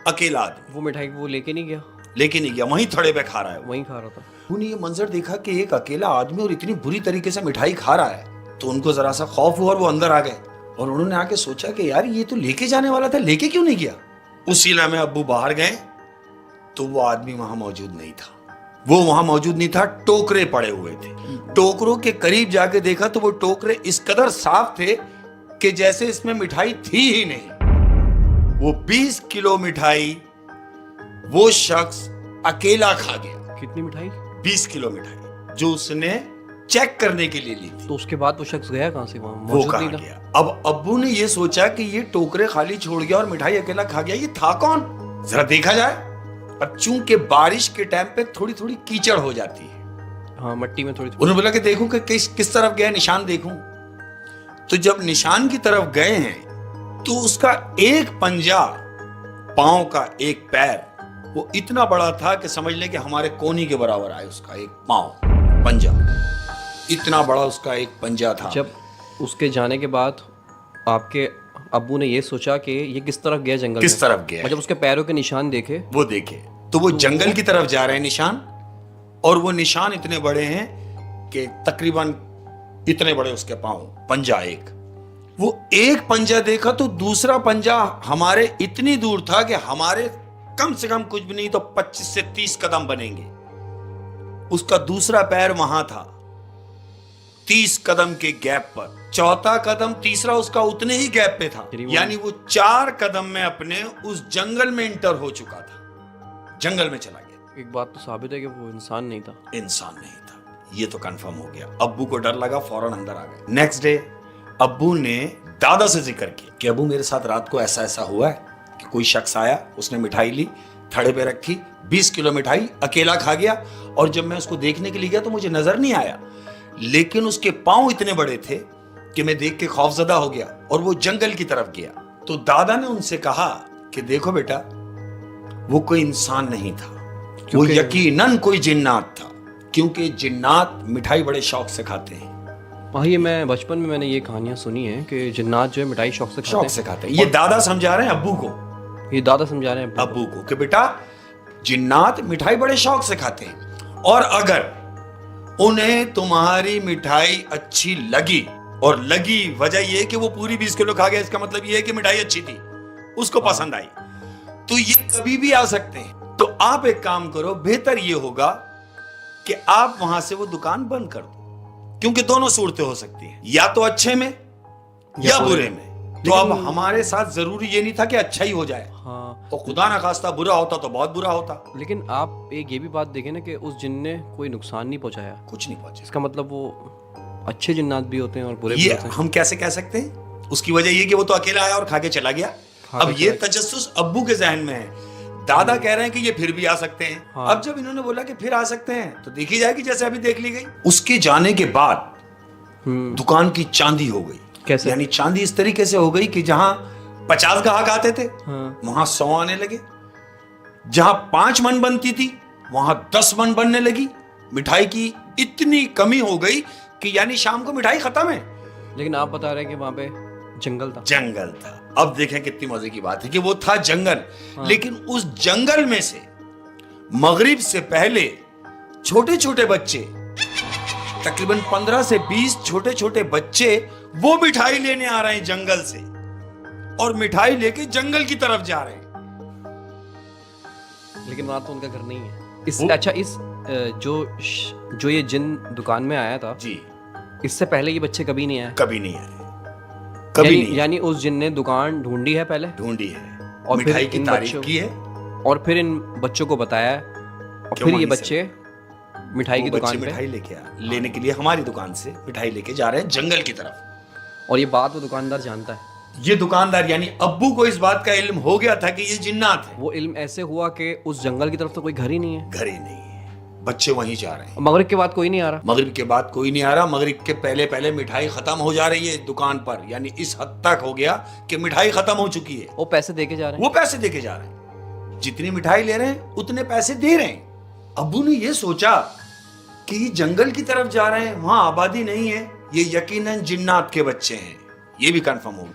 अकेला आदमी। वो मिठाई वो लेके नहीं गया? लेके नहीं गया, वहीं थड़े पे खा रहा है, वहीं खा रहा था। उन्होंने ये मंजर देखा कि एक अकेला आदमी और इतनी बुरी तरीके से मिठाई खा रहा है, तो उनको जरा सा खौफ हुआ और वो अंदर आ गए और उन्होंने आके सोचा कि यार ये तो लेके जाने वाला था, लेके क्यों नहीं गया। उसी लम्हे अब्बू बाहर गए तो वो आदमी वहां मौजूद नहीं था। वो वहां मौजूद नहीं था, टोकरे पड़े हुए थे। टोकरों के करीब जाके देखा तो वो टोकरे इस कदर साफ थे कि जैसे इसमें मिठाई थी ही नहीं। वो 20 किलो मिठाई वो शख्स अकेला खा गया। कितनी मिठाई? 20 किलो मिठाई जो उसने चेक करने के लिए ली थी। तो उसके बाद वो शख्स गया कहां से? वहां वो मौजूद कहाँ नहीं था। गया? अब अब्बू ने ये सोचा कि ये टोकरे खाली छोड़ गया और मिठाई अकेला खा गया, ये था कौन, जरा देखा जाए। अब चूंकि बारिश के टाइम पे थोड़ी थोड़ी कीचड़ हो जाती है, हाँ, मट्टी में थोड़ी उन्होंने बोला कि देखूं कि किस तरफ गया, निशान देखूं। तो जब निशान की तरफ गए हैं तो उसका एक पंजा, पांव का एक पैर, वो इतना बड़ा था कि समझ लें कि हमारे कोनी के बराबर आए। उसका एक पांव, पंजा इतना बड़ा, उसका एक पंजा था। जब उसके जाने के बाद आपके अब्बू ने ये सोचा कि ये किस तरफ गया जंगल किस में? तरफ गया? और जब उसके पैरों के निशान देखे, वो देखे तो वो जंगल की तरफ जा रहे हैं निशान, और वो निशान इतने बड़े हैं कि तकरीबन इतने बड़े उसके पांव, पंजा एक। वो एक पंजा देखा तो दूसरा पंजा हमारे इतनी दूर था कि हमारे कम से कम कुछ भी नहीं तो 25 से 30 कदम बनेंगे। उसका दूसरा पैर वहां था 30 कदम के गैप पर, चौथा कदम तीसरा उसका उतने ही गैप पे था, यानी वो 4 कदम में अपने उस जंगल में इंटर हो चुका था, जंगल में चला गया। एक बात तो साबित है कि वो इंसान नहीं था। इंसान नहीं था, ये तो कंफर्म हो गया। अब्बू को डर लगा, फौरन अंदर आ गए। नेक्स्ट डे अब्बू ने दादा से जिक्र किया कि अब्बू मेरे साथ रात को ऐसा ऐसा हुआ है कि कोई शख्स आया, उसने मिठाई ली, थड़े पे रखी, 20 किलो मिठाई अकेला खा गया, और जब मैं उसको देखने के लिए गया तो मुझे नजर नहीं आया, लेकिन उसके पांव इतने बड़े थे कि मैं देख के खौफजदा हो गया और वो जंगल की तरफ गया। तो दादा ने उनसे कहा कि देखो बेटा, वो कोई इंसान नहीं था, वो यकीनन कोई जिन्नात था, क्योंकि जिन्नात मिठाई बड़े शौक से खाते हैं। हाँ, ये मैं बचपन में मैंने ये कहानियां सुनी है कि जिन्नात जो है मिठाई शौक से खाते हैं। ये दादा समझा रहे हैं अब्बू को, ये दादा समझा रहे हैं अब्बू को कि बेटा जिन्नात मिठाई बड़े शौक से खाते हैं, और अगर उन्हें तुम्हारी मिठाई अच्छी लगी, और लगी वजह यह कि वो पूरी 20 किलो खा गया, इसका मतलब यह है कि मिठाई अच्छी थी, उसको पसंद आई, तो ये कभी भी आ सकते हैं। तो आप एक काम करो, बेहतर ये होगा कि आप वहां से वो दुकान बंद कर दो, क्योंकि दोनों सूरतें हो सकती हैं, या तो अच्छे में या बुरे में। तो अब हमारे साथ जरूरी ये नहीं था कि अच्छा ही हो जाए, हाँ, तो खुदा ना खास्ता बुरा होता तो बहुत बुरा होता। लेकिन आप एक ये भी बात देखें ना कि उस जिन ने कोई नुकसान नहीं पहुंचाया, कुछ नहीं पहुंचा। इसका मतलब वो अच्छे जिन्नात भी होते हैं और बुरे भी ये होते हैं। हम कैसे कह सकते हैं? उसकी वजह ये कि वो तो अकेला आया और खा के चला गया। अब ये तजस्सुस अब्बू के जहन में है, दादा कह रहे हैं कि ये फिर भी आ सकते हैं। हाँ। अब जब इन्होंने बोला कि फिर आ सकते हैं, तो देखी जाएगी, जैसे अभी देख ली गई। उसके जाने के बाद दुकान की चांदी हो गई। कैसे? यानी चांदी इस तरीके से हो गई कि जहां 50 ग्राहक आते थे, हाँ। वहां 100 आने लगे। जहां 5 मन बनती थी, वहां 10 मन बनने लगी। मिठाई की इतनी कमी हो गई कि यानी शाम को मिठाई खत्म है। लेकिन आप बता रहे हैं कि वहां पे जंगल था। जंगल था। अब देखें कितनी मजे की बात है कि वो था जंगल, लेकिन उस जंगल में से मगरिब से पहले छोटे छोटे बच्चे, तकरीबन 15 से 20 छोटे छोटे बच्चे वो मिठाई लेने आ रहे हैं जंगल से, और मिठाई लेके जंगल की तरफ जा रहे हैं। लेकिन वहां तो उनका घर नहीं है। इस जो ये जिन दुकान में आया था जी, इससे पहले ये बच्चे कभी नहीं आए? कभी नहीं आए, कभी नहीं। यानी उस जिन ने दुकान ढूंढी है पहले, ढूंढी है और मिठाई फिर की इन तारीफ बच्चों की है, और फिर इन बच्चों को बताया, और क्यों फिर ये वहीं से? बच्चे मिठाई की वो बच्चे दुकान पे, मिठाई लेने के लिए हमारी दुकान से मिठाई लेके जा रहे हैं जंगल की तरफ। और ये बात वो दुकानदार जानता है। ये दुकानदार यानी अब्बू को इस बात का इल्म हो गया था कि ये जिन्नात है। वो इल्म ऐसे हुआ कि उस जंगल की तरफ तो कोई घर ही नहीं है, घर ही नहीं है, बच्चे वहीं जा रहे हैं। मगरिब के बाद कोई नहीं आ रहा। मगरिब के बाद कोई नहीं आ रहा, मगरिब के पहले पहले मिठाई खत्म हो जा रही है दुकान पर, यानी इस हद तक हो गया कि मिठाई खत्म हो चुकी है। वो पैसे देके जा रहे हैं। वो पैसे देके जा रहे हैं। जितनी मिठाई ले रहे हैं उतने पैसे दे रहे हैं। अब्बू ने ये सोचा कि ये जंगल की तरफ जा रहे हैं, वहां आबादी नहीं है, ये यकीनन जिन्नात के बच्चे हैं, ये भी कंफर्म हो।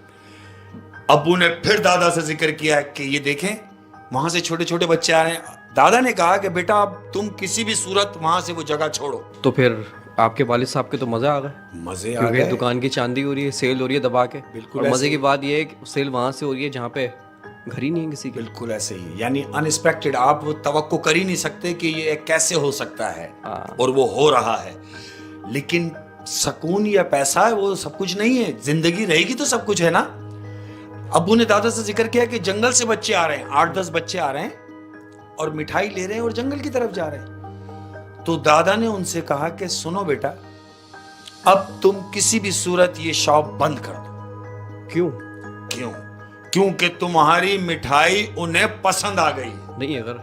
अब्बू ने फिर दादा से जिक्र किया कि ये देखें वहां से छोटे छोटे बच्चे आ रहे हैं। दादा ने कहा कि बेटा अब तुम किसी भी सूरत वहां से वो जगह छोड़ो। तो फिर आपके वालिद साहब के तो मजा आ गए, मजे आ क्योंकि गए। दुकान की चांदी हो रही है, सेल हो रही है दबा के। बिल्कुल और ऐसे मजे ही। की बात ये है कि सेल वहां से हो रही है जहाँ पे घर ही नहीं है किसी के। बिल्कुल ऐसे ही, यानी अनएक्सपेक्टेड, आप वो तवक्को कर ही नहीं सकते कि ये कैसे हो सकता है, और वो हो रहा है। लेकिन सुकून या पैसा वो सब कुछ नहीं है, जिंदगी रहेगी तो सब कुछ है ना। अब्बू ने दादा से जिक्र किया कि जंगल से बच्चे आ रहे हैं, 8-10 बच्चे आ रहे हैं और मिठाई ले रहे हैं और जंगल की तरफ जा रहे हैं। तो दादा ने उनसे कहा कि सुनो बेटा, अब तुम किसी भी सूरत ये शॉप बंद कर दो। क्यों? क्यों? क्योंकि तुम्हारी मिठाई उन्हें पसंद आ गई। नहीं, अगर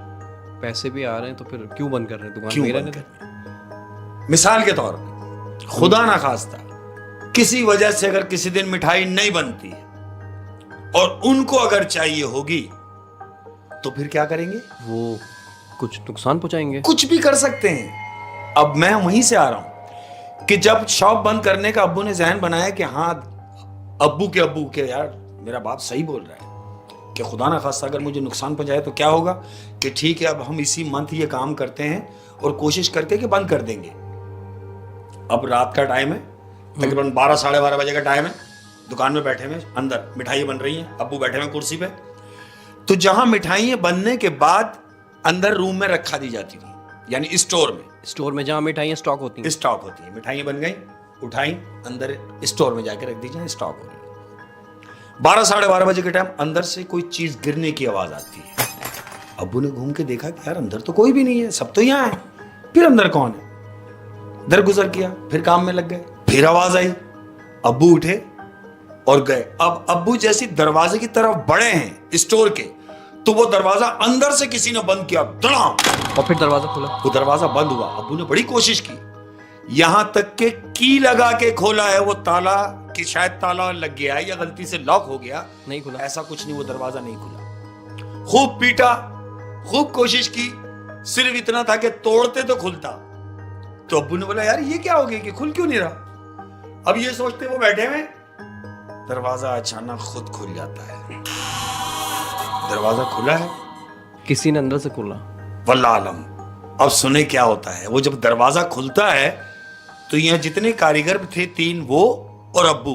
पैसे भी आ रहे हैं तो फिर क्यों बंद कर रहे हैं दुकान? क्यों मेरा बंद नहीं करनी? मिसाल के तौर पे, खुदा ना खास्ता किसी वजह से अगर किसी दिन मिठाई नहीं बनती है और उनको अगर चाहिए होगी तो फिर क्या करेंगे? वो कुछ नुकसान पहुंचाएंगे। कुछ भी कर सकते हैं। अब मैं वहीं से आ रहा हूं कि जब शॉप बंद करने का अब्बू ने जहन बनाया कि हाँ, अब्बू के यार मेरा बाप सही बोल रहा है कि खुदा ना खास्ता अगर मुझे नुकसान पहुंचाए तो क्या होगा, कि ठीक है अब हम इसी मंथ ये काम करते हैं और कोशिश करके कि बंद कर देंगे। अब रात का टाइम है, तकरीबन 12-12:30 बजे का टाइम है। दुकान में बैठे हुए अंदर मिठाई बन रही हैं, अब्बू बैठे हुए कुर्सी पे। तो जहां मिठाइयां बनने के बाद अंदर रूम में रखा दी जाती थी, यानी स्टोर में जहाँ मिठाइयाँ स्टॉक होती हैं। स्टॉक होती है। मिठाइयां बन गई, उठाई, अंदर स्टोर में जाके रख दी जाए, स्टॉक हो रही है। 12-12:30 बजे के टाइम अंदर से कोई चीज गिरने की आवाज आती है। अब्बू ने घूम के देखा कि यार अंदर तो कोई भी नहीं है, सब तो यहाँ है, फिर अंदर कौन है? दर गुजर किया, फिर काम में लग गए, फिर आवाज आई, अब्बू उठे और गए। अब अब्बू जैसी दरवाजे की तरफ बढ़े हैं स्टोर के, तो वो दरवाजा अंदर से किसी ने बंद किया, धड़ाम, और फिर दरवाजा खुला। वो दरवाजा बंद हुआ। अब्बू ने बड़ी कोशिश की, यहां तक के की लगा के खोला है वो ताला, कि शायद ताला लग गया है या गलती से लॉक हो गया, नहीं खुला। ऐसा कुछ नहीं, वो दरवाजा नहीं खुला। खूब पीटा, खूब कोशिश की, सिर्फ इतना था कि तोड़ते तो खुलता। तो अब्बू ने बोला यार ये क्या हो गया कि खुल क्यों नहीं रहा? अब ये सोचते वो बैठे हुए, दरवाजा अचानक खुद खुल जाता है। दरवाजा खुला है, किसी ने अंदर से खोला। वल्लाह आलम। अब सुने क्या होता है। वो जब दरवाजा खुलता है तो यहाँ जितने कारीगर थे, 3 वो और अब्बू,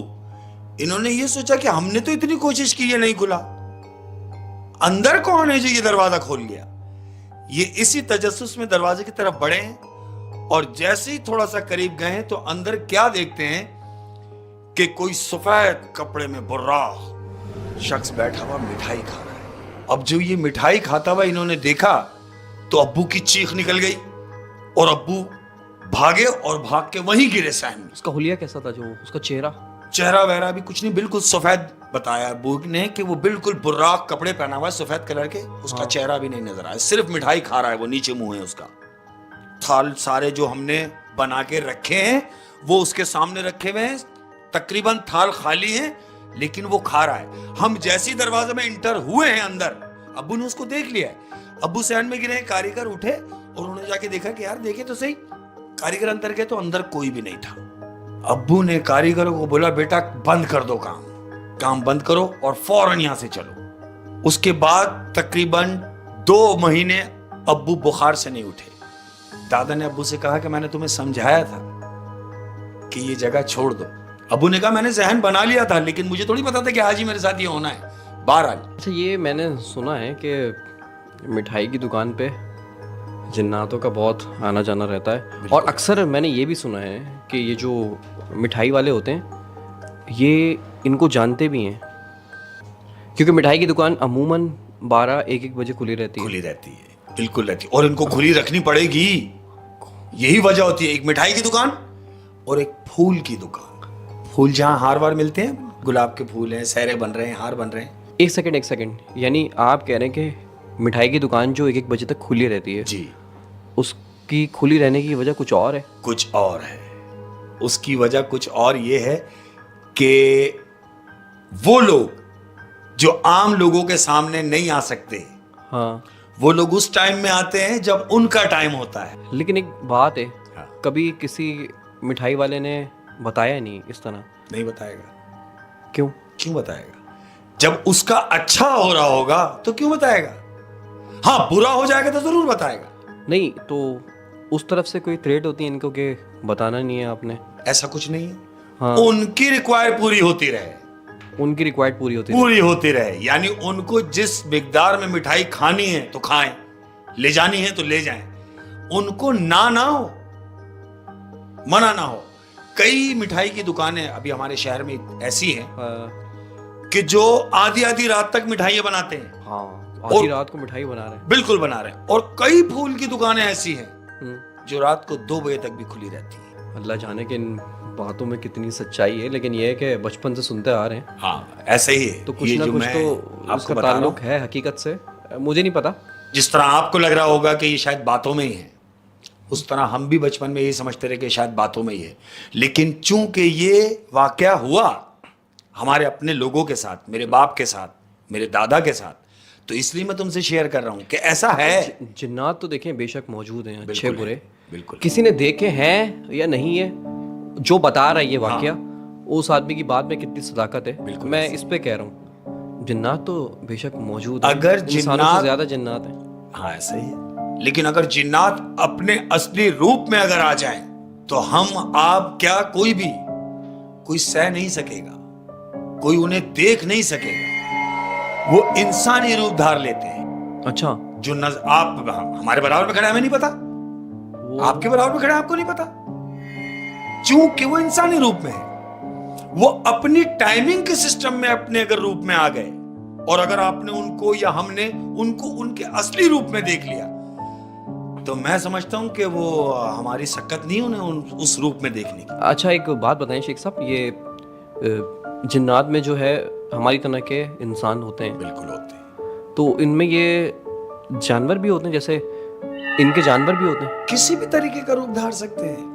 इन्होंने ये सोचा कि हमने तो इतनी कोशिश की, ये नहीं खुला, अंदर कौन है जो ये दरवाजा खोल गया? ये इसी तजस्सुस में दरवाजे की तरफ बढ़े हैं और जैसे ही थोड़ा सा करीब गए हैं तो अंदर क्या देखते हैं कि कोई सफेद कपड़े में बुर्राह शख्स बैठा हुआ मिठाई खा रहा है। अब जो ये मिठाई खाता हुआ इन्होंने देखा तो अब्बू की चीख निकल गई और अब्बू भागे और भाग के वहीं गिरे सहन में। उसका हुलिया कैसा था, जो उसका चेहरा वहरा भी कुछ नहीं, बिल्कुल सफेद बताया अब्बू ने कि वो बिल्कुल बुर्राक कपड़े पहना हुआ है सफेद कलर के, उसका चेहरा भी नहीं नजर आया, सिर्फ मिठाई खा रहा है वो, नीचे मुंह है उसका। थाल सारे जो हमने बना के रखे हैं वो उसके सामने रखे हुए हैं, तकरीबन थाल खाली है लेकिन वो खा रहा है। हम जैसी दरवाजे में इंटर हुए हैं अंदर, अब्बू ने उसको देख लिया है। अब्बू सहन में गिरे, कारीगर उठे और उन्होंने जाके देखा कि यार देखे तो सही। कारीगर अंदर गए तो अंदर कोई भी नहीं था। अब्बू ने कारीगरों को बोला बेटा बंद कर दो काम बंद करो और फौरन यहां से चलो। उसके बाद तकरीबन 2 महीने अब्बू बुखार से नहीं उठे। दादा ने अब्बू से कहा कि मैंने तुम्हें समझाया था कि ये जगह छोड़ दो। अब्बू ने कहा मैंने जहन बना लिया था लेकिन मुझे थोड़ी पता था कि आज ही मेरे साथ ये होना है। बहरहाल अच्छा, ये मैंने सुना है कि मिठाई की दुकान पे जिन्नातों का बहुत आना जाना रहता है, और अक्सर मैंने ये भी सुना है कि ये जो मिठाई वाले होते हैं ये इनको जानते भी हैं, क्योंकि मिठाई की दुकान अमूमन 12-1 बजे खुली रहती है। बिल्कुल रहती है और इनको खुली रखनी पड़ेगी। यही वजह होती है, एक मिठाई की दुकान और एक फूल की दुकान। फूल जहाँ हार वार मिलते हैं, गुलाब के फूल हैं, सहरे बन रहे हैं, हार बन रहे हैं। एक सेकंड, यानी आप कह रहे हैं कि मिठाई की दुकान जो 1-1 बजे तक खुली रहती है जी, उसकी खुली रहने की वजह कुछ और है? कुछ और है। उसकी वजह कुछ और ये है कि वो लोग जो आम लोगों के सामने नहीं आ सकते, हाँ, वो लोग उस टाइम में आते हैं जब उनका टाइम होता है। लेकिन एक बात है, हाँ। कभी किसी मिठाई वाले ने बताया नहीं इस तरह? नहीं बताएगा। क्यों? क्यों बताएगा? जब उसका अच्छा हो रहा होगा तो क्यों बताएगा? हाँ, बुरा हो जाएगा तो जरूर बताएगा। नहीं तो उस तरफ से कोई थ्रेट होती है इनको कि बताना नहीं है आपने? ऐसा कुछ नहीं है। हाँ। उनकी रिक्वायर पूरी होती रहे, उनकी रिक्वायर्ड पूरी होती है। पूरी होती रहे, यानी उनको जिस मिकदार में मिठाई खानी है तो खाएं, ले जानी है तो ले जाएं, उनको ना हो, मना ना हो। कई मिठाई की दुकानें अभी हमारे शहर में ऐसी हैं कि जो आधी आधी रात तक मिठाइयां बनाते हैं। हाँ, आधी रात को मिठाई बना रहे हैं। बिल्कुल बना रहे हैं। और कई फूल की दुकानें ऐसी हैं जो रात को 2 बजे तक भी खुली रहती हैं। अल्लाह जाने कि इन बातों में कितनी सच्चाई है, लेकिन ये है कि बचपन से सुनते आ रहे हैं। हाँ, ऐसा ही है। तो कुछ ये ना जो कुछ मैं तो आपको उसका बता रहा हूं, ताल्लुक है हकीकत से, मुझे नहीं पता। जिस तरह आपको लग रहा होगा कि ये शायद बातों में ही है, उस तरह हम भी बचपन में यही समझते रहे कि शायद बातों में ही है। लेकिन चूंकि ये वाकया हुआ हमारे अपने लोगों के साथ, मेरे बाप के साथ, मेरे दादा के साथ, तो इसलिए मैं तुमसे शेयर कर रहा हूं कि ऐसा है। जिन्नात तो देखें बेशक मौजूद हैं, अच्छे बिल्कुल बुरे। है, बिल्कुल। किसी ने देखे हैं या नहीं है, जो बता रहा है ये वाकया, उस आदमी की बात में कितनी सदाकत है। बिल्कुल मैं ऐसे। इस पे कह रहा हूँ, जिन्नात तो बेशक मौजूद है। अगर इंसानों जिन्नात- से ज्यादा जिन्नात है। हाँ, ऐसा ही है। लेकिन अगर जिन्नात अपने असली रूप में अगर आ जाएं, तो हम, आप, क्या, कोई भी, कोई सह नहीं सकेगा, कोई उन्हें देख नहीं सकेगा। वो इंसानी रूप धार लेते हैं। अच्छा, जो आप हमारे बराबर में खड़े हैं, हमें नहीं पता, आपके बराबर में खड़े हैं, आपको नहीं पता, क्योंकि वो इंसानी रूप में है। वो अपनी टाइमिंग के सिस्टम में अपने अगर रूप में आ गए, और अगर आपने उनको या हमने उनको उनके असली रूप में देख लिया, तो मैं समझता हूं कि वो हमारी सकत नहीं उन्हें उस रूप में देखने की। अच्छा एक बात बताएं शेख साहब, ये जिन्नात में जो है हमारी तरह के इंसान होते हैं, बिल्कुल होते हैं। तो इनमें ये जानवर भी होते हैं, जैसे इनके जानवर भी होते हैं? किसी भी तरीके का रूप धार सकते हैं।